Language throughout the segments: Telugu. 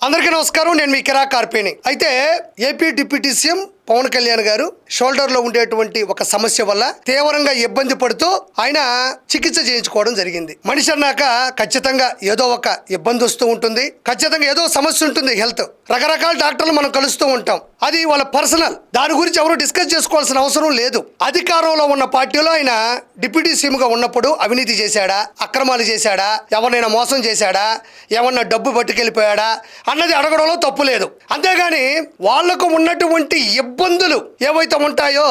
అందరికీ నమస్కారం. నేను మీ కిరా కార్పేని. అయితే AP deputy CM Pawan Kalyan garu shoulder లో ఉండేటువంటి ఒక సమస్య వల్ల తీవ్రంగా ఇబ్బంది పడుతూ ఆయన చికిత్స చేయించుకోవడం జరిగింది. మనిషి అన్నాక ఖచ్చితంగా ఏదో ఒక ఇబ్బంది వస్తూ ఉంటుంది, ఖచ్చితంగా ఏదో సమస్య ఉంటుంది. హెల్త్ రకరకాల డాక్టర్లు మనం కలుస్తూ ఉంటాం, అది వాళ్ళ పర్సనల్. దాని గురించి ఎవరు డిస్కస్ చేసుకోవాల్సిన అవసరం లేదు. అధికారంలో ఉన్న పార్టీలో ఆయన డిప్యూటీ సీఎం గా ఉన్నప్పుడు అవినీతి చేశాడా, అక్రమాలు చేశాడా, ఎవరినైనా మోసం చేశాడా, ఎవరన్నా డబ్బు పట్టుకెళ్ళిపోయాడా అన్నది అడగడంలో తప్పు లేదు. అంతేగాని వాళ్లకు ఉన్నటువంటి ఇబ్బందులు ఏవైతే ఉంటాయో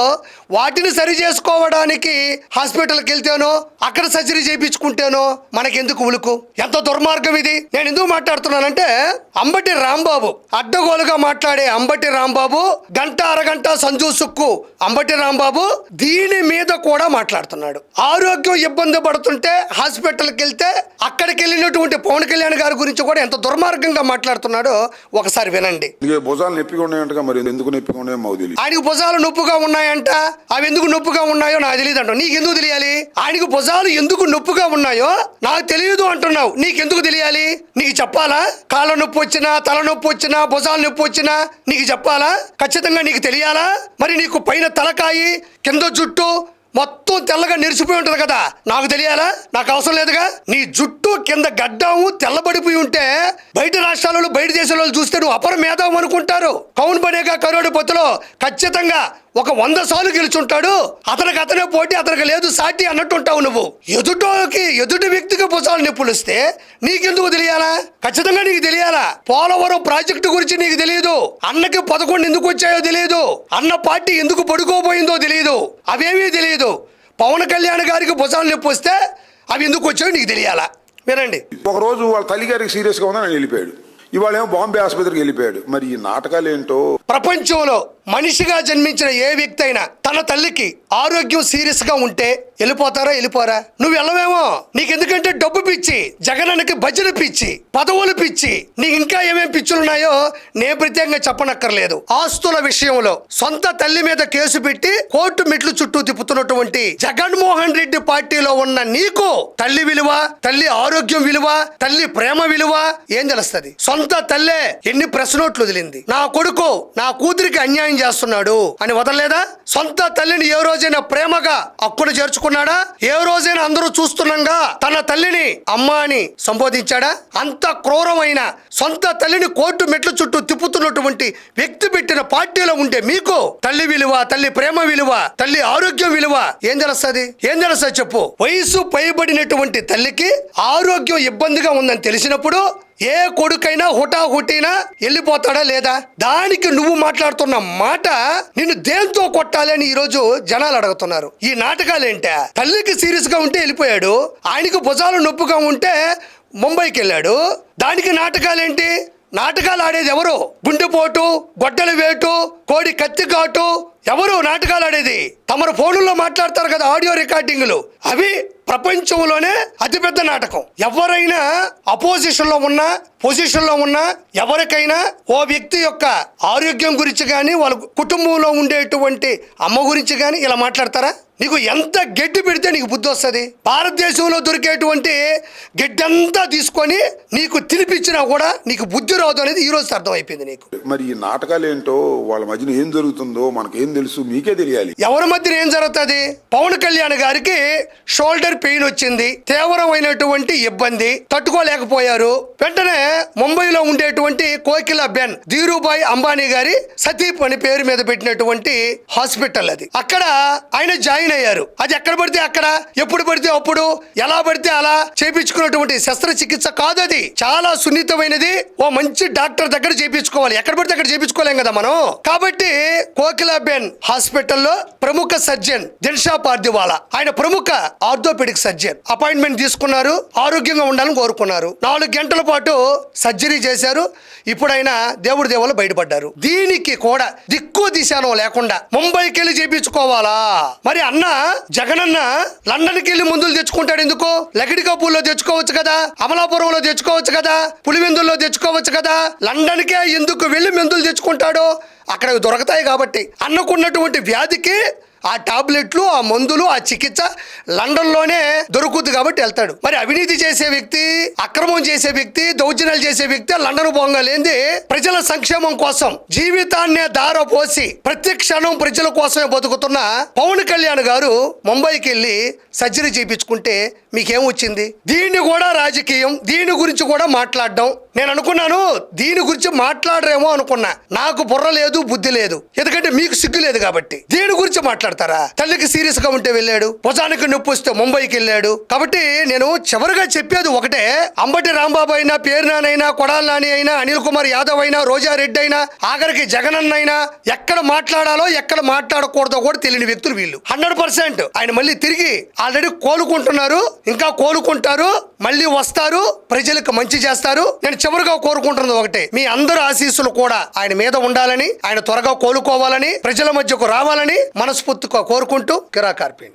వాటిని సరి చేసుకోవడానికి హాస్పిటల్కి వెళ్తేనో అక్కడ సర్జరీ చేయించుకుంటేనో మనకెందుకు ఉలుకు? ఎంత దుర్మార్గం ఇది. నేను ఎందుకు మాట్లాడుతున్నానంటే, అంబటి రాంబాబు అడ్డగోలుగా మాట్లాడే అంబటి రాంబాబు, గంట అరగంట సంజు సుక్కు అంబటి రాంబాబు దీని మీద కూడా మాట్లాడుతున్నాడు. ఆరోగ్యం ఇబ్బంది పడుతుంటే హాస్పిటల్కి వెళ్తే అక్కడికి వెళ్ళినటువంటి పవన్ కళ్యాణ్ గారి గురించి కూడా ఎంత దుర్మార్గంగా మాట్లాడుతున్నాడో ఒకసారి వినండి. భుజాలు నొప్పిగా ఉన్నాయంట, మరి ఎందుకు నొప్పిగా ఉన్నాయో మాకు తెలియదు. ఆయనకు భుజాలు నొప్పుగా ఉన్నాయంట, అవి ఎందుకు నొప్పుగా ఉన్నాయో నాకు తెలియదు అంటావు. నీకెందుకు తెలియాలి? ఆయనకు భుజాలు ఎందుకు నొప్పుగా ఉన్నాయో నాకు తెలియదు అంటున్నావు. నీకెందుకు తెలియాలి? నీకు చెప్పాలా? కాళ్ళ నొప్పి వచ్చినా, తల నొప్పి వచ్చినా, భుజాలు నొప్పి వచ్చినా నీకు చెప్పాలా? ఖచ్చితంగా నీకు తెలియాలా? మరి నీకు పైన తలకాయి కింద జుట్టు మొత్తం తెల్లగా నెరిసిపోయి ఉంటుంది కదా, నాకు తెలియాలా? నాకు అవసరం లేదుగా. నీ జుట్టు కింద గడ్డము తెల్లబడిపోయి ఉంటే బయట రాష్ట్రాలలో, బయట దేశాలలో చూస్తే నువ్వు అపర మేధావు అనుకుంటారు. కౌన్ బనేగా కరోడిపతిలో ఖచ్చితంగా ఒక 100 సార్లు గెలుచుంటాడు. అతనికి అతనే పోటీ, అతనికి లేదు సాటి అన్నట్టు ఉంటావు నువ్వు. ఎదుటి వ్యక్తికి భుజాలు నొప్పులు వస్తే నీకెందుకు తెలియాలా? ఖచ్చితంగా నీకు తెలియాలా? పోలవరం ప్రాజెక్టు గురించి నీకు తెలియదు. అన్నకి 11 ఎందుకు వచ్చాయో తెలియదు. అన్న పార్టీ ఎందుకు పడుకోబోయిందో తెలియదు. అవేమీ తెలియదు. పవన్ కళ్యాణ్ గారికి భుజాలు నొప్పి వస్తే అవి ఎందుకు వచ్చాయో నీకు తెలియాలా? వినండి. ఒకరోజు వాళ్ళ తల్లి గారికి సీరియస్ గా ఉందని వెళ్ళిపోయాడు. ఇవాళ ఏమో బాంబే ఆసుపత్రికి వెళ్ళిపోయాడు. మరి ఈ నాటకాలు ఏంటో. ప్రపంచంలో మనిషిగా జన్మించిన ఏ వ్యక్తి అయినా తన తల్లికి ఆరోగ్యం సీరియస్ గా ఉంటే వెళ్ళిపోరా? నువ్వు వెళ్ళవేమో. నీకెందుకంటే డబ్బు పిచ్చి, జగనన్నకి భజన పిచ్చి, పదవులు పిచ్చి, నీకు ఇంకా ఏమేం పిచ్చులున్నాయో నేను ప్రత్యేకంగా చెప్పనక్కర్లేదు. ఆస్తుల విషయంలో సొంత తల్లి మీద కేసు పెట్టి కోర్టు మెట్లు చుట్టూ తిప్పుతున్నటువంటి జగన్మోహన్ రెడ్డి పార్టీలో ఉన్న నీకు తల్లి విలువ, తల్లి ఆరోగ్యం విలువ, తల్లి ప్రేమ విలువ ఏం తెలుస్తుంది? సొంత తల్లే ఎన్ని ప్రెస్ నోట్లు వదిలింది. నా కొడుకు నా కూతురికి అన్యాయం చేస్తున్నాడు అని వదలలేదా? సొంత తల్లిని ఏ రోజైనా ప్రేమగా అక్కున చేర్చుకున్నాడా? ఏ రోజైనా అందరూ చూస్తున్నాగా తన తల్లిని అమ్మా అని సంబోధించాడా? అంత క్రూరమైన సొంత తల్లిని కోర్టు మెట్ల చుట్టూ తిప్పుతున్నటువంటి వ్యక్తి పెట్టిన పార్టీలో ఉండే మీకు తల్లి విలువ, తల్లి ప్రేమ విలువ, తల్లి ఆరోగ్యం విలువ ఏం తెలుస్తుంది? చెప్పు. వయసు పైబడినటువంటి తల్లికి ఆరోగ్యం ఇబ్బందిగా ఉందని తెలిసినప్పుడు ఏ కొడుకైనా హుటాహుటినా వెళ్ళిపోతాడా లేదా? దానికి నువ్వు మాట్లాడుతున్న మాట నిన్ను దేంతో కొట్టాలి అని ఈరోజు జనాలు అడుగుతున్నారు. ఈ నాటకాలేంటే? తల్లికి సీరియస్ గా ఉంటే వెళ్ళిపోయాడు, ఆయనకు భుజాలు నొప్పుగా ఉంటే ముంబైకి వెళ్ళాడు. దానికి నాటకాలేంటి? నాటకాలు ఆడేది ఎవరు? గుండెపోటు, గొడ్డల వేటు, కోడి కత్తి ఘాటు ఎవరు నాటకాలు ఆడేది? తమరు ఫోన్లో మాట్లాడతారు కదా ఆడియో రికార్డింగ్లు, అవి ప్రపంచంలోనే అతిపెద్ద నాటకం. ఎవరైనా అపోజిషన్ లో ఉన్నా, పొజిషన్ లో ఉన్నా, ఎవరికైనా ఓ వ్యక్తి యొక్క ఆరోగ్యం గురించి కానీ, వాళ్ళ కుటుంబంలో ఉండేటువంటి అమ్మ గురించి కానీ ఇలా మాట్లాడతారా? నీకు ఎంత గడ్డి పెడితే నీకు బుద్ధి వస్తుంది? భారతదేశంలో దొరికేటువంటి గడ్డంతా తీసుకొని నీకు తినిపించినా కూడా నీకు బుద్ధి రాదు అనేది ఈ రోజు అర్థమైపోయింది నీకు. మరి ఈ నాటకాలు ఏంటో, వాళ్ళ మధ్యన ఏం జరుగుతుందో మనకేం తెలుసు? మీకే తెలియాలి. ఎవరి మధ్యన ఏం జరుగుతుంది? పవన్ కళ్యాణ్ గారికి షోల్డర్ పెయిన్ వచ్చింది, తీవ్రమైనటువంటి ఇబ్బంది, తట్టుకోలేకపోయారు. వెంటనే ముంబైలో ఉండేటువంటి కోకిలాబెన్ ధీరుభాయ్ అంబానీ గారి సతీప్ అని పేరు మీద పెట్టినటువంటి హాస్పిటల్ అది. అక్కడ ఆయన జాయిన్ అయ్యారు. అది ఎక్కడ పడితే అక్కడ, ఎప్పుడు పడితే అప్పుడు, ఎలా పడితే అలా చేయించుకున్నటువంటి శస్త్రచికిత్స కాదు. అది చాలా సున్నితమైనది. ఓ మంచి డాక్టర్ దగ్గర చేయించుకోవాలి. ఎక్కడ పడితే అక్కడ చేయించుకోలేం కదా మనం. కాబట్టి కోకిలాబెన్ హాస్పిటల్లో ప్రముఖ సర్జన్ దిల్షా పార్దివాలా, ఆయన ప్రముఖ ఆర్థోపెడిక్ సర్జన్, అపాయింట్మెంట్ తీసుకున్నారు. ఆరోగ్యంగా ఉండాలని కోరుకున్నారు. 4 గంటల పాటు సర్జరీ చేశారు. ఇప్పుడైనా దేవుడి దేవుళ్ళు బయటపడ్డారు. దీనికి కూడా దిక్కు దిశానం లేకుండా ముంబైకి వెళ్ళి చేయించుకోవాలా? మరి అన్న జగనన్న లండన్కి వెళ్ళి మందులు తెచ్చుకుంటాడు ఎందుకు? లకిడికాపూర్లో తెచ్చుకోవచ్చు కదా, అమలాపురంలో తెచ్చుకోవచ్చు కదా, పులివెందుల్లో తెచ్చుకోవచ్చు కదా. లండన్కే ఎందుకు వెళ్ళి మందులు తెచ్చుకుంటాడు? అక్కడ దొరకతాయి కాబట్టి. అన్నకున్నటువంటి వ్యాధికి ఆ టాబ్లెట్లు, ఆ మందులు, ఆ చికిత్స లండన్లోనే దొరుకుద్ది కాబట్టి వెళ్తాడు. మరి అవినీతి చేసే వ్యక్తి, అక్రమం చేసే వ్యక్తి, దౌర్జన్యాలు చేసే వ్యక్తి లండన్ పోగా లేనిది ప్రజల సంక్షేమం కోసం జీవితాన్నే దార పోసి ప్రతి క్షణం ప్రజల కోసమే బతుకుతున్న పవన్ కళ్యాణ్ గారు ముంబైకి వెళ్ళి సర్జరీ చేయించుకుంటే మీకేమొచ్చింది? దీన్ని కూడా రాజకీయం, దీని గురించి కూడా మాట్లాడడం. నేను అనుకున్నాను దీని గురించి మాట్లాడరేమో అనుకున్నా. నాకు బుర్ర లేదు, బుద్ధి లేదు, ఎందుకంటే మీకు సిగ్గు లేదు కాబట్టి. దీని గురించి మాట్లాడతారా? తల్లికి సీరియస్ గా ఉంటే వెళ్ళాడు, భుజానికి నొప్పి వస్తే ముంబైకి వెళ్ళాడు. కాబట్టి నేను చివరిగా చెప్పేది ఒకటే, అంబటి రాంబాబు అయినా, పేరు నానైనా, కొడాలి నాని అయినా, అనిల్ కుమార్ యాదవ్ అయినా, రోజారెడ్డి అయినా, ఆఖరికి జగనన్న అయినా ఎక్కడ మాట్లాడాలో ఎక్కడ మాట్లాడకూడదో కూడా తెలియని వ్యక్తులు వీళ్ళు. 100% ఆయన మళ్ళీ తిరిగి ఆల్రెడీ కోలుకుంటున్నారు, ఇంకా కోలుకుంటారు, మళ్ళీ వస్తారు, ప్రజలకు మంచి చేస్తారు. నేను చివరిగా కోరుకుంటున్నది ఒకటే, మీ అందరు ఆశీస్సులు కూడా ఆయన మీద ఉండాలని, ఆయన త్వరగా కోలుకోవాలని, ప్రజల మధ్యకు రావాలని మనస్ఫూర్తిగా కోరుకుంటూ కిరా కార్పేని.